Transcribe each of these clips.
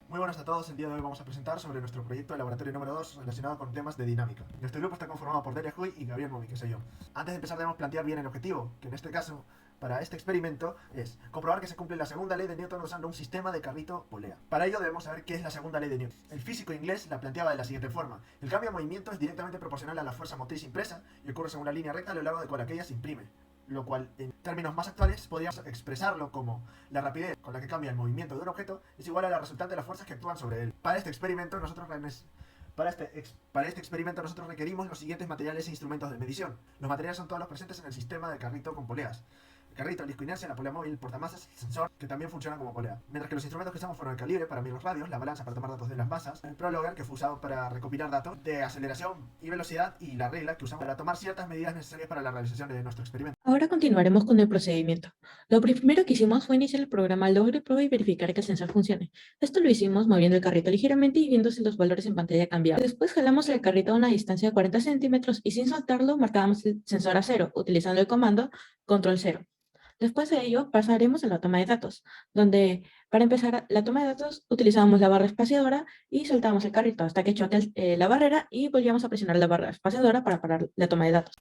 Muy buenas a todos, el día de hoy vamos a presentar sobre nuestro proyecto de laboratorio número 2 relacionado con temas de dinámica. Nuestro grupo está conformado por Delia Huy y Gabriel Momi, que soy yo. Antes de empezar debemos plantear bien el objetivo, que en este caso, para este experimento, es comprobar que se cumple la segunda ley de Newton usando un sistema de carrito polea. Para ello debemos saber qué es la segunda ley de Newton. El físico inglés la planteaba de la siguiente forma. El cambio de movimiento es directamente proporcional a la fuerza motriz impresa y ocurre según la línea recta a lo largo de cual aquella se imprime, lo cual en términos más actuales podríamos expresarlo como la rapidez con la que cambia el movimiento de un objeto es igual a la resultante de las fuerzas que actúan sobre él. Para este experimento nosotros requerimos los siguientes materiales e instrumentos de medición. Los materiales son todos los presentes en el sistema de carrito con poleas. El carrito, el disco inercia, la polea móvil, el portamasas, el sensor, que también funciona como polea. Mientras que los instrumentos que usamos fueron el calibre para medir los radios, la balanza para tomar datos de las masas, el prologger que fue usado para recopilar datos de aceleración y velocidad y la regla que usamos para tomar ciertas medidas necesarias para la realización de nuestro experimento. Ahora continuaremos con el procedimiento. Lo primero que hicimos fue iniciar el programa Logre Prueba y verificar que el sensor funcione. Esto lo hicimos moviendo el carrito ligeramente y viendo si los valores en pantalla cambiaban. Después jalamos el carrito a una distancia de 40 centímetros y sin soltarlo marcábamos el sensor a cero, utilizando el comando control 0. Después de ello pasaremos a la toma de datos, donde para empezar la toma de datos utilizábamos la barra espaciadora y soltábamos el carrito hasta que choque la barrera y volvíamos a presionar la barra espaciadora para parar la toma de datos.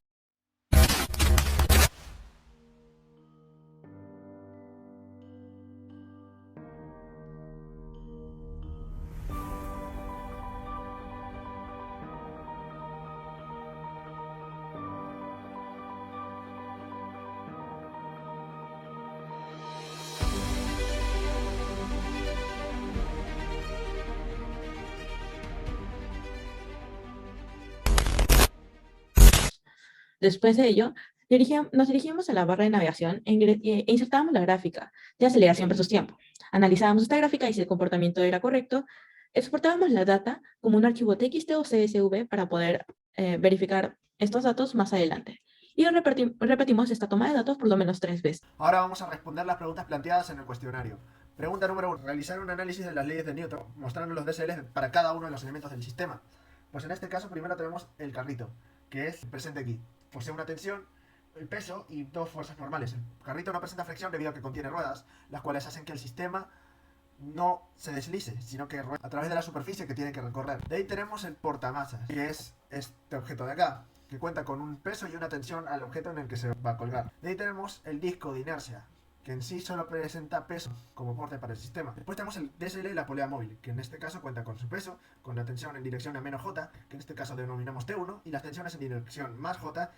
Después de ello, nos dirigimos a la barra de navegación e insertábamos la gráfica de aceleración versus tiempo. Analizábamos esta gráfica y si el comportamiento era correcto, exportábamos la data como un archivo TXT o CSV para poder verificar estos datos más adelante. Y repetimos esta toma de datos por lo menos 3 veces. Ahora vamos a responder las preguntas planteadas en el cuestionario. Pregunta número 1. Realizar un análisis de las leyes de Newton, mostrando los DSLs para cada uno de los elementos del sistema. Pues en este caso primero tenemos el carrito, que es presente aquí. Posee una tensión, el peso y dos fuerzas normales. El carrito no presenta fricción debido a que contiene ruedas, las cuales hacen que el sistema no se deslice, sino que rueda a través de la superficie que tiene que recorrer. De ahí tenemos el portamasas, que es este objeto de acá, que cuenta con un peso y una tensión al objeto en el que se va a colgar. De ahí tenemos el disco de inercia, que en sí solo presenta peso como porte para el sistema. Después tenemos el DSL y la polea móvil, que en este caso cuenta con su peso, con la tensión en dirección a menos J, que en este caso denominamos T1, y las tensiones en dirección más J,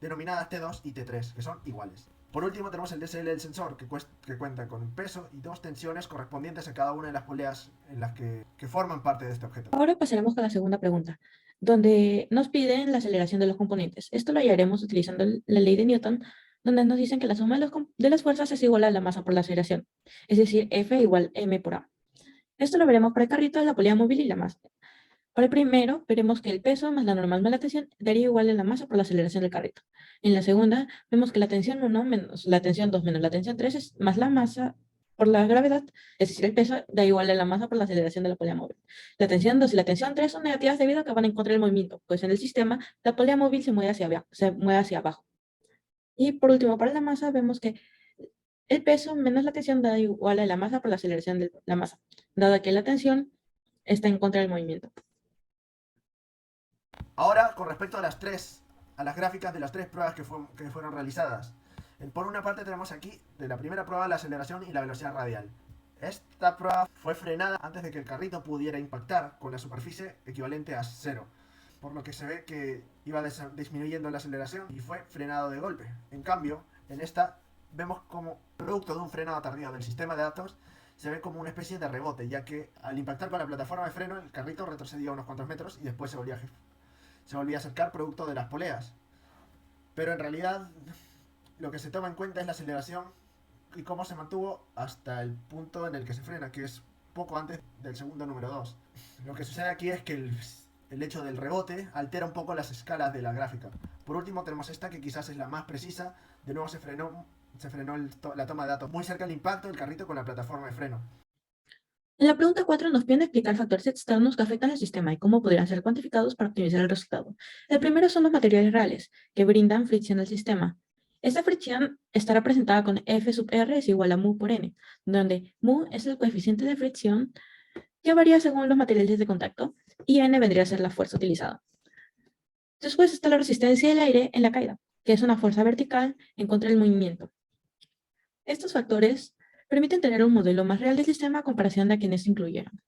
denominadas T2 y T3, que son iguales. Por último tenemos el DSL del sensor, que cuenta con un peso y dos tensiones correspondientes a cada una de las poleas en las que forman parte de este objeto. Ahora pasaremos con la segunda pregunta, donde nos piden la aceleración de los componentes. Esto lo hallaremos utilizando la ley de Newton, donde nos dicen que la suma de las fuerzas es igual a la masa por la aceleración, es decir, F igual m por a. Esto lo veremos para el carrito, la polea móvil y la masa. Para el primero, veremos que el peso más la normal más la tensión daría igual a la masa por la aceleración del carrito. En la segunda, vemos que la tensión 1 menos la tensión 2 menos la tensión 3 es más la masa por la gravedad, es decir, el peso da igual a la masa por la aceleración de la polea móvil. La tensión 2 y la tensión 3 son negativas debido a que van en contra del movimiento, pues en el sistema la polea móvil se mueve hacia abajo. Y por último, para la masa, vemos que el peso menos la tensión da igual a la masa por la aceleración de la masa, dado que la tensión está en contra del movimiento. Ahora, con respecto a las gráficas de las tres pruebas que fueron realizadas. Por una parte tenemos aquí, de la primera prueba, la aceleración y la velocidad radial. Esta prueba fue frenada antes de que el carrito pudiera impactar con la superficie equivalente a cero, por lo que se ve que iba disminuyendo la aceleración y fue frenado de golpe. En cambio, en esta vemos como producto de un frenado tardío del sistema de datos se ve como una especie de rebote, ya que al impactar con la plataforma de freno el carrito retrocedía unos cuantos metros y después se volvía a acercar producto de las poleas. Pero en realidad lo que se toma en cuenta es la aceleración y cómo se mantuvo hasta el punto en el que se frena, que es poco antes del segundo número 2. Lo que sucede aquí es que el hecho del rebote altera un poco las escalas de la gráfica. Por último tenemos esta que quizás es la más precisa. De nuevo se frenó la toma de datos muy cerca del impacto del carrito con la plataforma de freno. En la pregunta 4 nos piden explicar factores externos que afectan al sistema y cómo podrían ser cuantificados para optimizar el resultado. El primero son los materiales reales, que brindan fricción al sistema. Esta fricción está representada con F sub R es igual a mu por N, donde mu es el coeficiente de fricción que varía según los materiales de contacto, y N vendría a ser la fuerza utilizada. Después está la resistencia del aire en la caída, que es una fuerza vertical en contra del movimiento. Estos factores permiten tener un modelo más real del sistema a comparación de a quienes se incluyeron.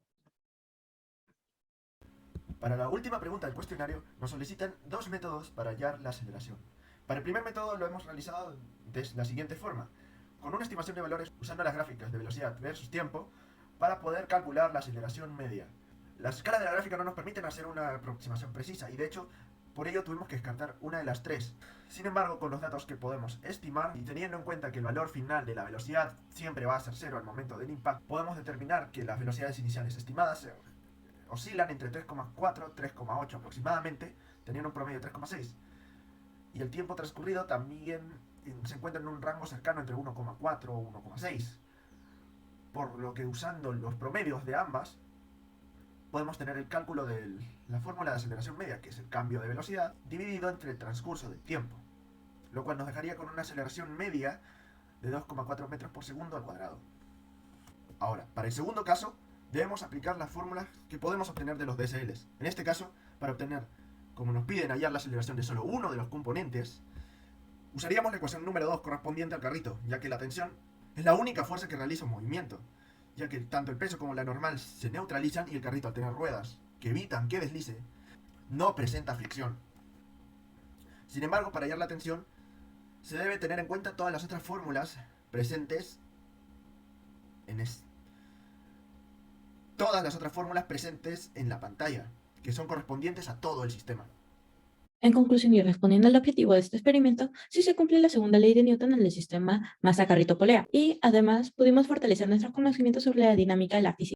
Para la última pregunta del cuestionario, nos solicitan dos métodos para hallar la aceleración. Para el primer método lo hemos realizado de la siguiente forma, con una estimación de valores usando las gráficas de velocidad versus tiempo para poder calcular la aceleración media. Las escalas de la gráfica no nos permiten hacer una aproximación precisa y de hecho por ello tuvimos que descartar una de las tres. Sin embargo, con los datos que podemos estimar y teniendo en cuenta que el valor final de la velocidad siempre va a ser cero al momento del impacto, podemos determinar que las velocidades iniciales estimadas oscilan entre 3,4 y 3,8 aproximadamente, teniendo un promedio de 3,6. Y el tiempo transcurrido también se encuentra en un rango cercano entre 1,4 o 1,6. Por lo que usando los promedios de ambas, podemos tener el cálculo de la fórmula de aceleración media, que es el cambio de velocidad, dividido entre el transcurso del tiempo, lo cual nos dejaría con una aceleración media de 2,4 metros por segundo al cuadrado. Ahora, para el segundo caso, debemos aplicar las fórmulas que podemos obtener de los DSLs. En este caso, para obtener, como nos piden hallar la aceleración de solo uno de los componentes, usaríamos la ecuación número 2 correspondiente al carrito, ya que la tensión es la única fuerza que realiza un movimiento, ya que tanto el peso como la normal se neutralizan y el carrito, al tener ruedas que evitan que deslice, no presenta fricción. Sin embargo, para hallar la tensión, se debe tener en cuenta todas las otras fórmulas presentes en todas las otras fórmulas presentes en la pantalla, que son correspondientes a todo el sistema. En conclusión y respondiendo al objetivo de este experimento, sí se cumple la segunda ley de Newton en el sistema masa-carrito-polea, y además pudimos fortalecer nuestros conocimientos sobre la dinámica de la física.